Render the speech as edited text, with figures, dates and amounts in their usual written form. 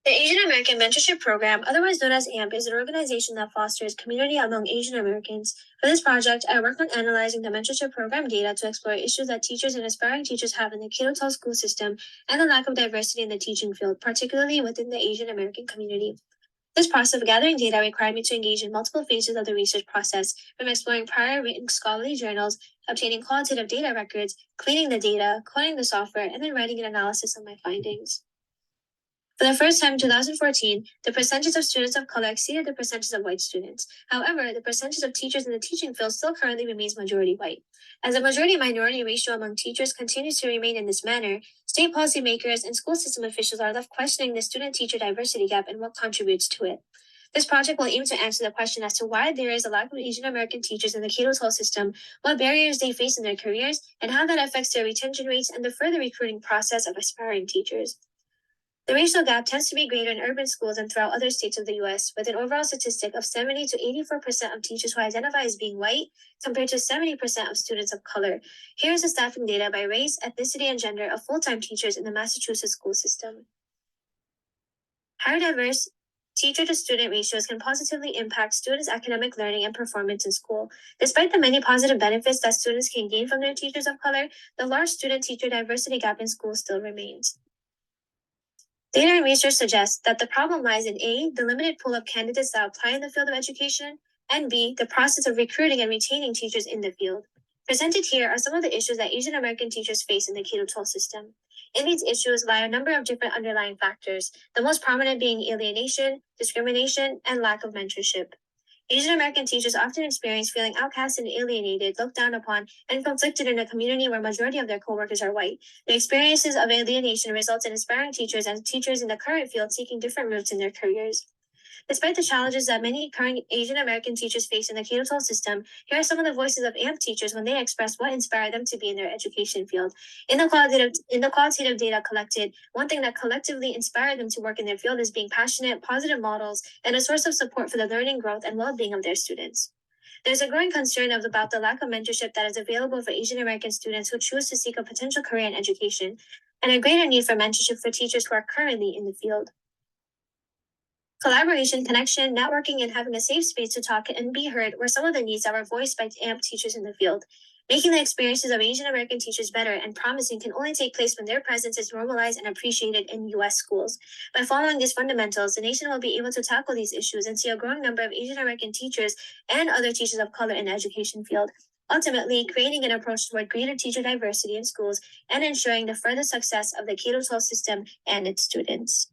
The Asian American Mentorship Program, otherwise known as AMP, is an organization that fosters community among Asian Americans. For this project, I worked on analyzing the mentorship program data to explore issues that teachers and aspiring teachers have in the K-12 school system and the lack of diversity in the teaching field, particularly within the Asian American community. This process of gathering data required me to engage in multiple phases of the research process, from exploring prior written scholarly journals, obtaining qualitative data records, cleaning the data, coding the software, and then writing an analysis of my findings. For the first time in 2014, the percentage of students of color exceeded the percentage of white students. However, the percentage of teachers in the teaching field still currently remains majority white. As the majority-minority ratio among teachers continues to remain in this manner, state policymakers and school system officials are left questioning the student-teacher diversity gap and what contributes to it. This project will aim to answer the question as to why there is a lack of Asian American teachers in the K-12 system, what barriers they face in their careers, and how that affects their retention rates and the further recruiting process of aspiring teachers. The racial gap tends to be greater in urban schools than throughout other states of the U.S., with an overall statistic of 70 to 84% of teachers who identify as being white, compared to 70% of students of color. Here is the staffing data by race, ethnicity, and gender of full-time teachers in the Massachusetts school system. Higher diverse teacher-to-student ratios can positively impact students' academic learning and performance in school. Despite the many positive benefits that students can gain from their teachers of color, the large student-teacher diversity gap in schools still remains. Data and research suggests that the problem lies in A, the limited pool of candidates that apply in the field of education, and B, the process of recruiting and retaining teachers in the field. Presented here are some of the issues that Asian American teachers face in the K-12 system. In these issues lie a number of different underlying factors, the most prominent being alienation, discrimination, and lack of mentorship. Asian American teachers often experience feeling outcast and alienated, looked down upon, and conflicted in a community where majority of their coworkers are white. The experiences of alienation results in aspiring teachers and teachers in the current field seeking different routes in their careers. Despite the challenges that many current Asian American teachers face in the K-12 system, here are some of the voices of AMP teachers when they express what inspired them to be in their education field. In the qualitative data collected, one thing that collectively inspired them to work in their field is being passionate, positive models, and a source of support for the learning, growth, and well-being of their students. There's a growing concern about the lack of mentorship that is available for Asian American students who choose to seek a potential career in education, and a greater need for mentorship for teachers who are currently in the field. Collaboration, connection, networking, and having a safe space to talk and be heard were some of the needs that were voiced by AMP teachers in the field. Making the experiences of Asian American teachers better and promising can only take place when their presence is normalized and appreciated in U.S. schools. By following these fundamentals, the nation will be able to tackle these issues and see a growing number of Asian American teachers and other teachers of color in the education field, ultimately creating an approach toward greater teacher diversity in schools and ensuring the further success of the K-12 system and its students.